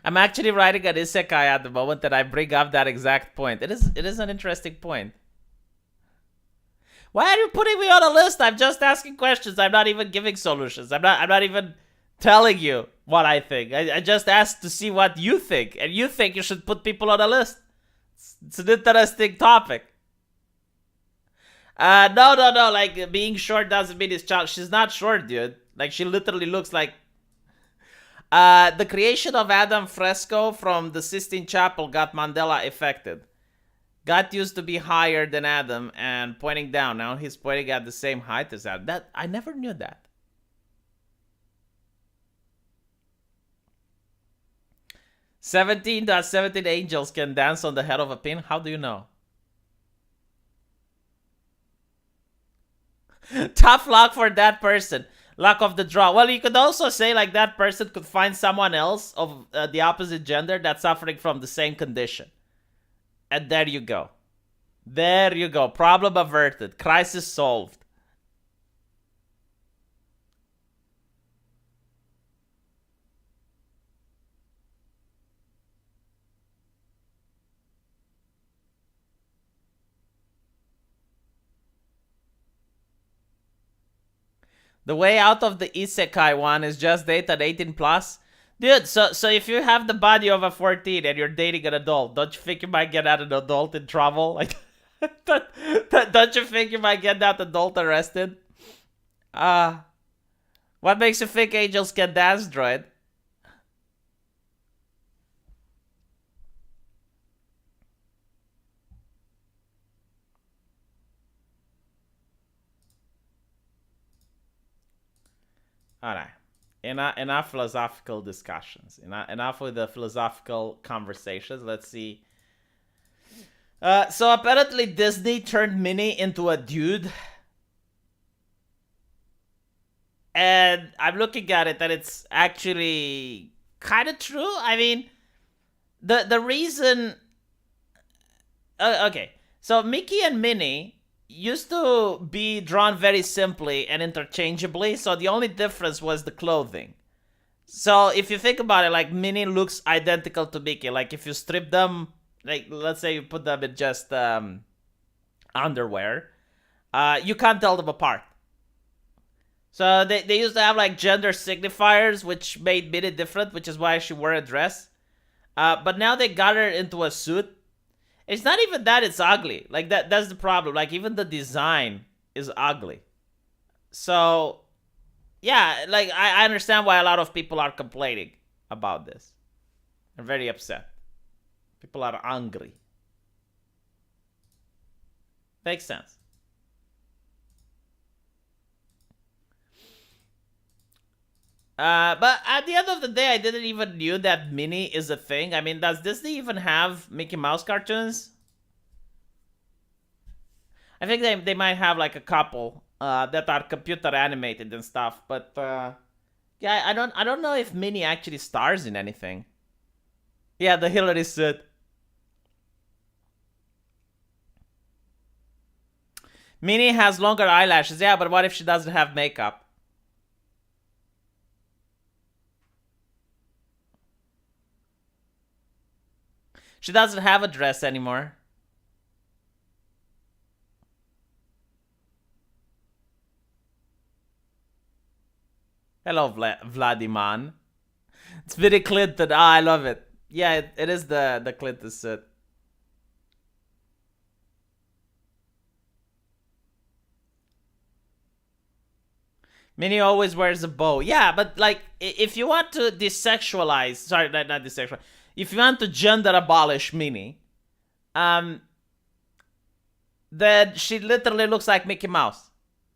I'm actually writing an isekai at the moment, and I bring up that exact point. It is an interesting point. Why are you putting me on a list? I'm just asking questions. I'm not even giving solutions. I'm not even telling you what I think. I just asked to see what you think, and you think you should put people on a list. It's an interesting topic. No. Like being short doesn't mean it's child. She's not short, dude. Like she literally looks like. The creation of Adam Fresco from the Sistine Chapel got Mandela affected. God used to be higher than Adam and pointing down. Now he's pointing at the same height as Adam. That I never knew that. 17.17 angels can dance on the head of a pin. How do you know? Tough luck for that person. Luck of the draw. Well, you could also say like that person could find someone else of the opposite gender that's suffering from the same condition. And there you go. There you go. Problem averted. Crisis solved. The way out of the isekai one is just date an 18 plus. Dude, so if you have the body of a 14 and you're dating an adult, don't you think you might get out an adult in trouble? Like, don't you think you might get that adult arrested? What makes you think angels can dance, droid? Alright. Enough philosophical discussions. Enough with the philosophical conversations. Let's see. So apparently Disney turned Minnie into a dude. And I'm looking at it and it's actually kind of true. I mean, the reason... okay. So Mickey and Minnie used to be drawn very simply and interchangeably, so the only difference was the clothing. So if you think about it, like Minnie looks identical to Mickey. Like if you strip them, like let's say you put them in just underwear, you can't tell them apart. So they used to have like gender signifiers, which made Minnie different, which is why she wore a dress. But now they got her into a suit. It's not even that it's ugly. Like that's the problem. Like even the design is ugly. So yeah, like I understand why a lot of people are complaining about this. They're very upset. People are angry. Makes sense. But at the end of the day, I didn't even knew that Minnie is a thing. I mean, does Disney even have Mickey Mouse cartoons? I think they might have like a couple that are computer animated and stuff. But yeah, I don't know if Minnie actually stars in anything. Yeah, the Hillary suit. Minnie has longer eyelashes. Yeah, but what if she doesn't have makeup? She doesn't have a dress anymore. Hello, Vladiman. It's very Clinton. Ah, I love it. Yeah, it is the Clinton suit. Minnie always wears a bow. Yeah, but like, if you want to desexualize... Sorry, not desexualize. If you want to gender abolish Minnie, then she literally looks like Mickey Mouse.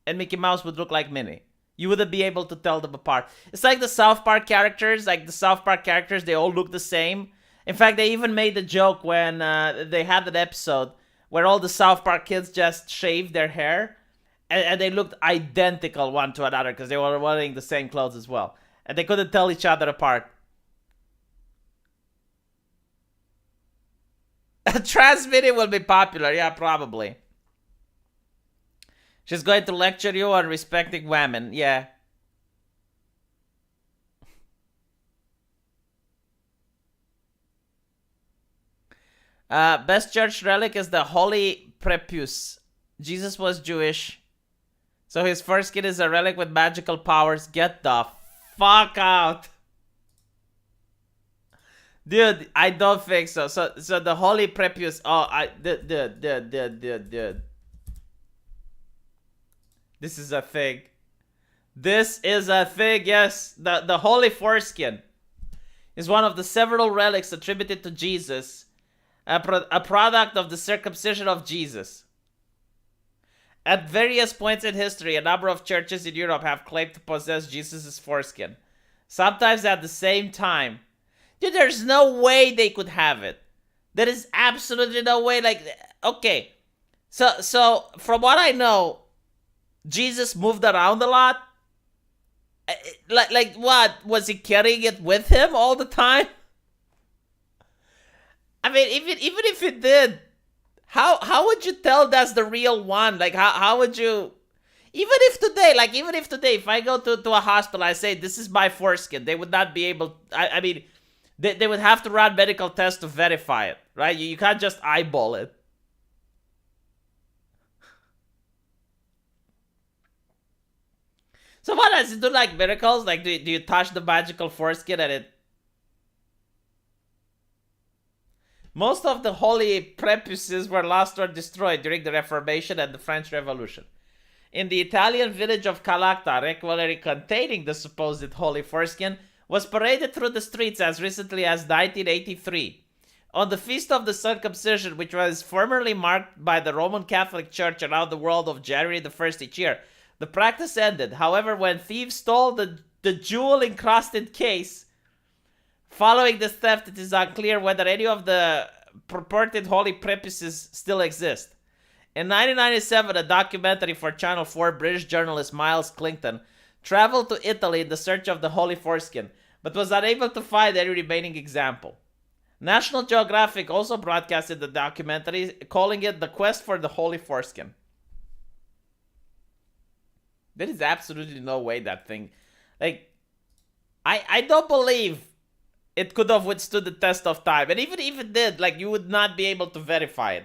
And Mickey Mouse would look like Minnie. You wouldn't be able to tell them apart. It's like the South Park characters. Like the South Park characters, they all look the same. In fact, they even made the joke when they had an episode where all the South Park kids just shaved their hair. And they looked identical one to another because they were wearing the same clothes as well. And they couldn't tell each other apart. Trans Minnie will be popular. Yeah, probably. She's going to lecture you on respecting women. Yeah. Best church relic is the Holy Prepuce. Jesus was Jewish. So his first kid is a relic with magical powers. Get the fuck out. Dude, I don't think so. So the Holy Prepuce. Oh, dude. This is a thing. This is a thing, yes. The Holy Foreskin is one of the several relics attributed to Jesus a product of the circumcision of Jesus. At various points in history, a number of churches in Europe have claimed to possess Jesus' foreskin. Sometimes at the same time. Dude, there's no way they could have it. There is absolutely no way. Like, okay. So from what I know, Jesus moved around a lot. Like what? Was he carrying it with him all the time? I mean, even if it did, how would you tell that's the real one? Like, how would you... Even if today, if I go to a hospital, I say, this is my foreskin, they would not be able... I mean, they would have to run medical tests to verify it, right? You can't just eyeball it. So what does it do, like miracles? Like, do you touch the magical foreskin and it... Most of the holy prepuces were lost or destroyed during the Reformation and the French Revolution. In the Italian village of Calacta, a reliquary containing the supposed holy foreskin was paraded through the streets as recently as 1983. On the Feast of the Circumcision, which was formerly marked by the Roman Catholic Church around the world of January the 1st each year, the practice ended. However, when thieves stole the jewel-encrusted case, following this theft, it is unclear whether any of the purported holy prepuces still exist. In 1997, a documentary for Channel 4 British journalist Miles Clington traveled to Italy in the search of the holy foreskin, but was unable to find any remaining example. National Geographic also broadcasted the documentary, calling it The Quest for the Holy Foreskin. There is absolutely no way that thing... Like, I don't believe it could have withstood the test of time. And even if it did, like, you would not be able to verify it.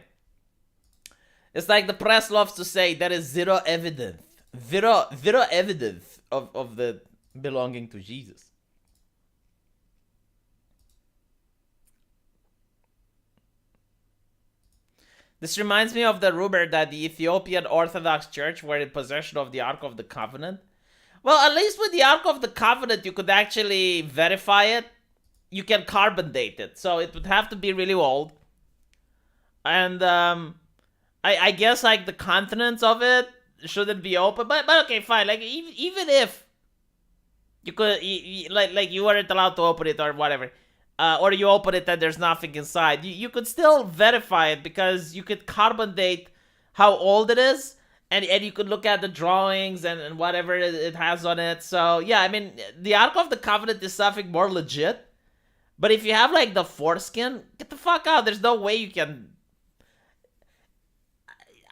It's like the press loves to say, there is zero evidence. Zero evidence of the belonging to Jesus. This reminds me of the rumor that the Ethiopian Orthodox Church were in possession of the Ark of the Covenant. Well, at least with the Ark of the Covenant, you could actually verify it. You can carbon date it. So it would have to be really old. And I guess like the contents of it shouldn't be open. But okay, fine. Like even if you could, like you weren't allowed to open it or whatever. Or you open it and there's nothing inside. You could still verify it because you could carbon date how old it is. And you could look at the drawings and whatever it has on it. So, yeah, I mean, the Ark of the Covenant is something more legit. But if you have, like, the foreskin, get the fuck out. There's no way you can...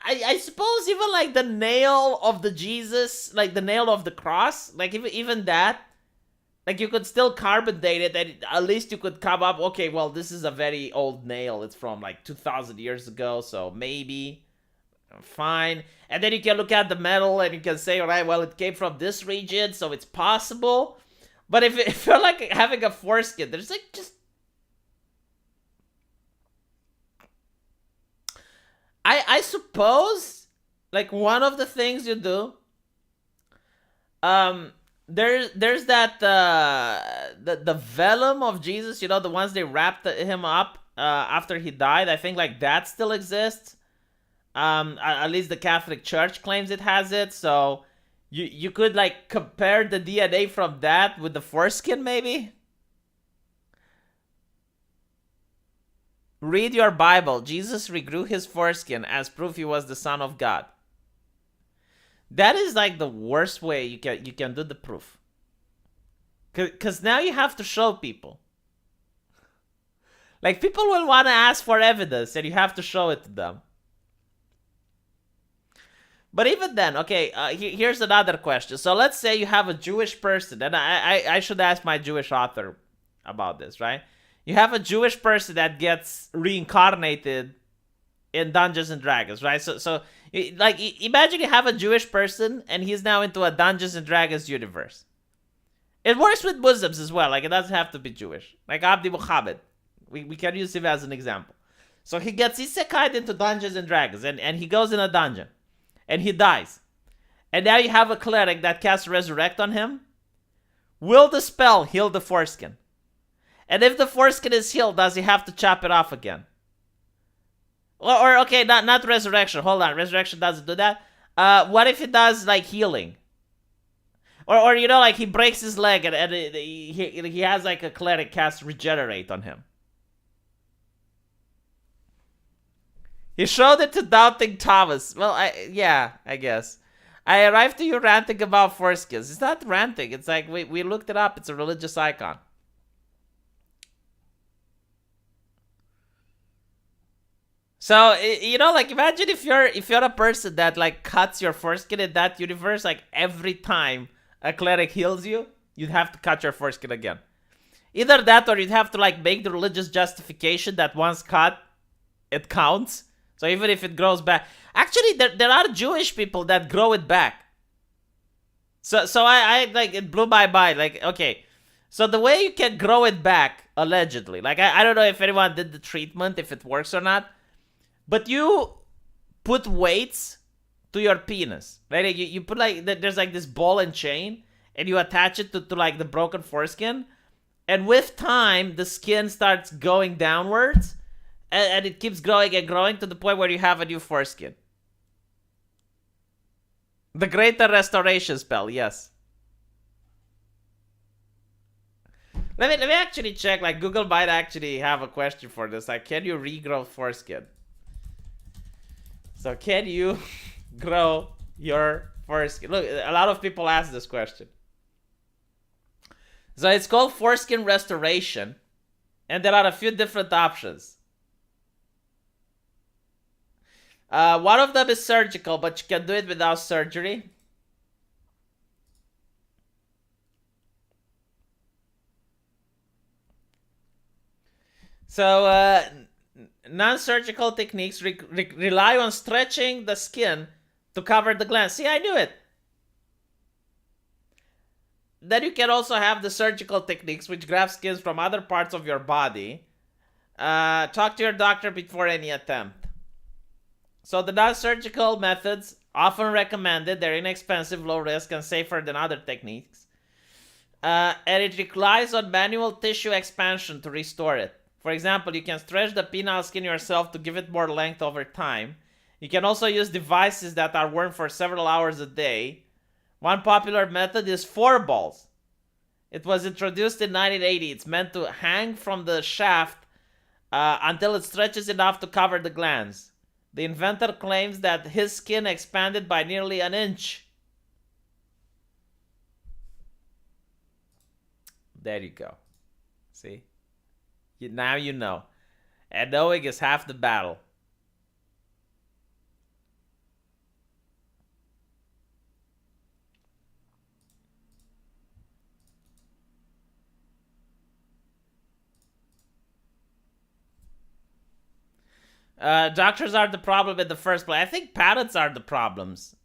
I suppose even, like, the nail of the Jesus, like, the nail of the cross, like, even that... Like, you could still carbon date it, and at least you could come up, okay, well, this is a very old nail. It's from, like, 2,000 years ago, so maybe, fine. And then you can look at the metal, and you can say, all right, well, it came from this region, so it's possible. But if you're, like, having a foreskin, there's, like, just... I suppose, like, one of the things you do... There's that the vellum of Jesus, you know, the ones they wrapped him up after he died. I think like that still exists. At least the Catholic Church claims it has it. So you could like compare the DNA from that with the foreskin, maybe. Read your Bible. Jesus regrew his foreskin as proof he was the Son of God. That is like the worst way you can do the proof. Because now you have to show people. Like, people will want to ask for evidence and you have to show it to them. But even then, okay, here's another question. So let's say you have a Jewish person, and I should ask my Jewish author about this, right? You have a Jewish person that gets reincarnated in Dungeons and Dragons, right? So like, imagine you have a Jewish person and he's now into a Dungeons and Dragons universe. It works with Muslims as well. Like, it doesn't have to be Jewish. Like Abdi Muhammad. We can use him as an example. So he gets isekai'd into Dungeons and Dragons and he goes in a dungeon. And he dies. And now you have a cleric that casts Resurrect on him. Will the spell heal the foreskin? And if the foreskin is healed, does he have to chop it off again? Or okay, not resurrection. Hold on, resurrection doesn't do that. What if it does like healing? Or you know, like he breaks his leg and he has like a cleric cast regenerate on him. He showed it to doubting Thomas. Well, I guess. I arrived to you ranting about foreskins. It's not ranting. It's like we looked it up. It's a religious icon. So you know, like imagine if you're a person that like cuts your foreskin in that universe, like every time a cleric heals you, you'd have to cut your foreskin again. Either that, or you'd have to like make the religious justification that once cut, it counts. So even if it grows back, actually there are Jewish people that grow it back. So I like it blew my mind. Like okay, so the way you can grow it back allegedly, like I don't know if anyone did the treatment, if it works or not. But you put weights to your penis, right? Like you put like, there's like this ball and chain, and you attach it to like the broken foreskin. And with time, the skin starts going downwards, and it keeps growing and growing to the point where you have a new foreskin. The Greater Restoration spell, yes. Let me actually check, like Google might actually have a question for this. Like, can you regrow foreskin? So can you grow your foreskin? Look, a lot of people ask this question. So it's called foreskin restoration, and there are a few different options. One of them is surgical, but you can do it without surgery. So non-surgical techniques rely on stretching the skin to cover the glands. See, I knew it. Then you can also have the surgical techniques, which grab skins from other parts of your body. Talk to your doctor before any attempt. So the non-surgical methods, often recommended, they're inexpensive, low risk, and safer than other techniques. And it relies on manual tissue expansion to restore it. For example, you can stretch the penile skin yourself to give it more length over time. You can also use devices that are worn for several hours a day. One popular method is 4 balls. It was introduced in 1980. It's meant to hang from the shaft until it stretches enough to cover the glands. The inventor claims that his skin expanded by nearly an inch. There you go. See? Now you know. And knowing is half the battle. Doctors are the problem in the first place. I think parents are the problems.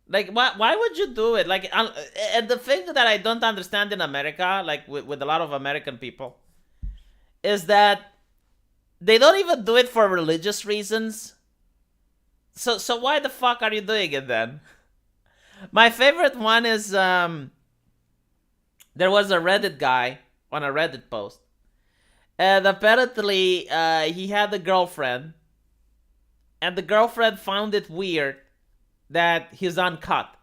Like, why would you do it? Like, and the thing that I don't understand in America, like with a lot of American people, is that they don't even do it for religious reasons. So why the fuck are you doing it then? My favorite one is there was a Reddit guy on a Reddit post, and apparently he had a girlfriend, and the girlfriend found it weird that he's uncut.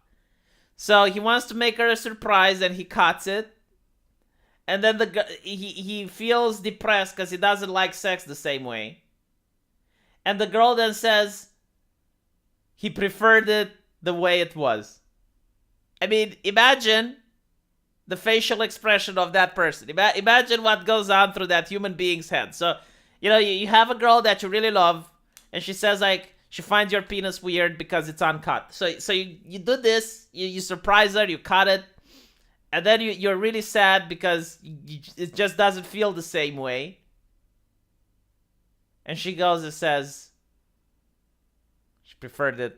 So he wants to make her a surprise, and he cuts it. And then he feels depressed because he doesn't like sex the same way. And the girl then says he preferred it the way it was. I mean, imagine the facial expression of that person. Imagine what goes on through that human being's head. So, you know, you have a girl that you really love, and she says, like, she finds your penis weird because it's uncut. So you do this, you surprise her, you cut it, and then you're really sad because it just doesn't feel the same way. And she goes and says she preferred it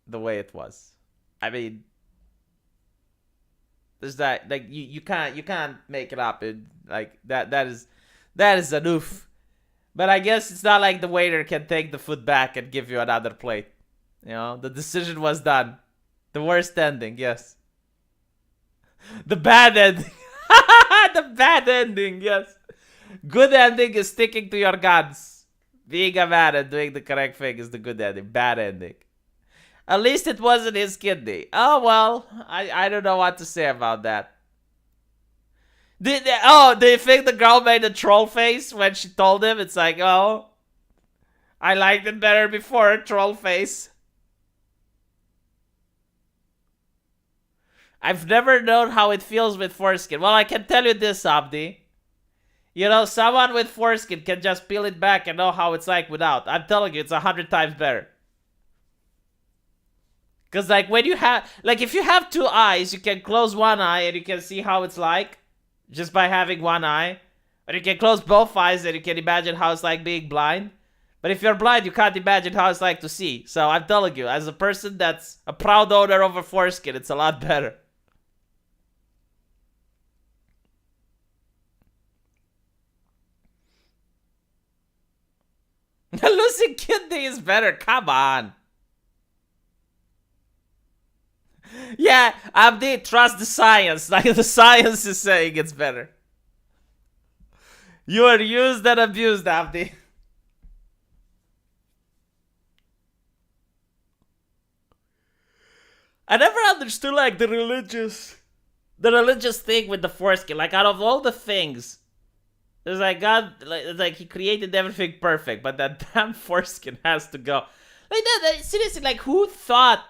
the way it was. I mean, there's that, like, you can't make it up. Like that is an oof. But I guess it's not like the waiter can take the food back and give you another plate. You know, the decision was done. The worst ending, yes. The bad ending. The bad ending, yes. Good ending is sticking to your guns. Being a man and doing the correct thing is the good ending. Bad ending. At least it wasn't his kidney. Oh well, I don't know what to say about that. Do you think the girl made a troll face when she told him? It's like, oh, I liked it better before, troll face. I've never known how it feels with foreskin. Well, I can tell you this, Abdi. You know, someone with foreskin can just peel it back and know how it's like without. I'm telling you, it's 100 times better. Because, like, when you have... Like, if you have two eyes, you can close one eye and you can see how it's like. Just by having one eye. But you can close both eyes and you can imagine how it's like being blind. But if you're blind, you can't imagine how it's like to see. So I'm telling you, as a person that's a proud owner of a foreskin, it's a lot better. Losing kidney is better. Come on. Yeah, Abdi, trust the science. Like the science is saying it's better. You are used and abused, Abdi. I never understood like the religious thing with the foreskin. Like out of all the things, there's like God, like he created everything perfect, but that damn foreskin has to go. Like that seriously, like who thought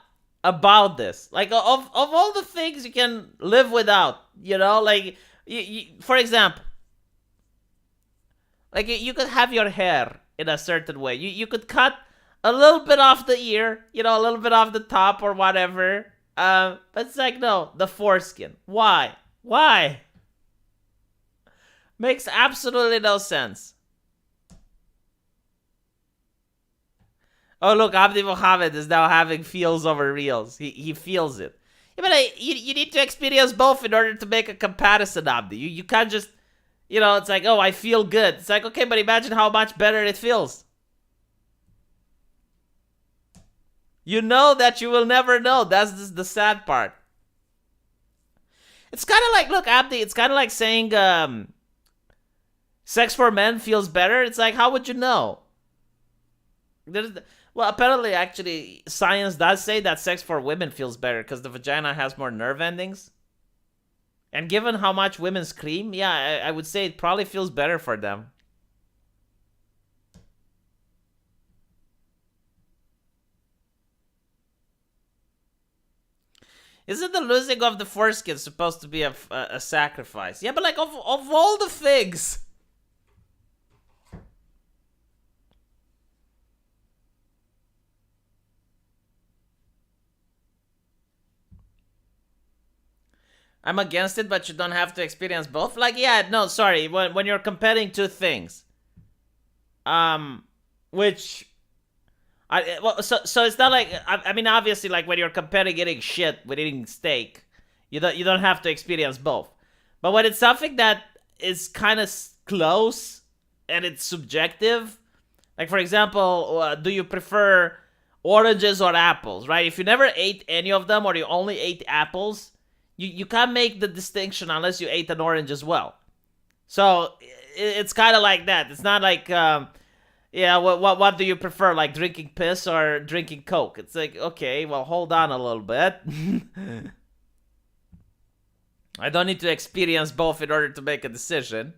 about this? Like of all the things you can live without, you know, like for example, like you could have your hair in a certain way. You could cut a little bit off the ear, you know, a little bit off the top or whatever. But it's like no, the foreskin. Why? Why? Makes absolutely no sense. Oh look, Abdi Mohammed is now having feels over reels. He feels it. Yeah, but you need to experience both in order to make a comparison, Abdi. You can't just, you know, it's like, oh, I feel good. It's like, okay, but imagine how much better it feels. You know that you will never know. That's just the sad part. It's kind of like, look, Abdi, it's kind of like saying sex for men feels better. It's like, how would you know? Well, apparently, actually, science does say that sex for women feels better because the vagina has more nerve endings. And given how much women scream, yeah, I would say it probably feels better for them. Isn't the losing of the foreskin supposed to be a sacrifice? Yeah, but like, of all the things... I'm against it, but you don't have to experience both. Like, yeah, no, sorry. When you're comparing two things, which, so it's not like I mean, obviously, like when you're comparing eating shit with eating steak, you don't have to experience both. But when it's something that is kind of close and it's subjective, like for example, do you prefer oranges or apples? Right? If you never ate any of them or you only ate apples. You can't make the distinction unless you ate an orange as well. So it's kind of like that. It's not like, yeah, what do you prefer? Like drinking piss or drinking Coke? It's like, okay, well, hold on a little bit. I don't need to experience both in order to make a decision.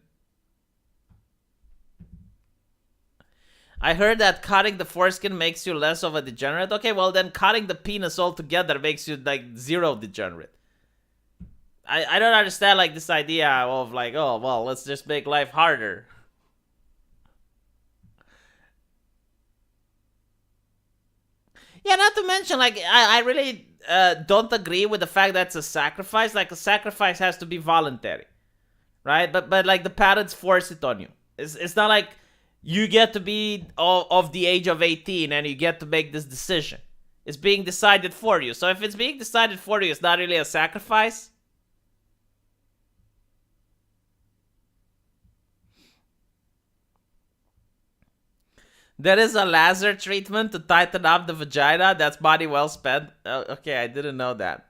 I heard that cutting the foreskin makes you less of a degenerate. Okay, well then cutting the penis altogether makes you like zero degenerate. I don't understand like this idea of like, oh well, let's just make life harder. Yeah, not to mention like I really don't agree with the fact that it's a sacrifice. Like a sacrifice has to be voluntary, right? But like the parents force it on you. It's not like you get to be of the age of 18 and you get to make this decision. It's being decided for you. So if it's being decided for you, it's not really a sacrifice. There is a laser treatment to tighten up the vagina. That's money well spent. Okay, I didn't know that.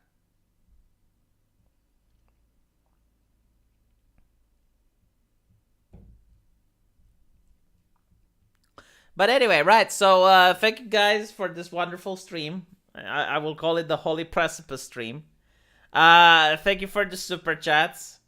But anyway, right. So thank you guys for this wonderful stream. I will call it the Holy Precipice stream. Thank you for the super chats.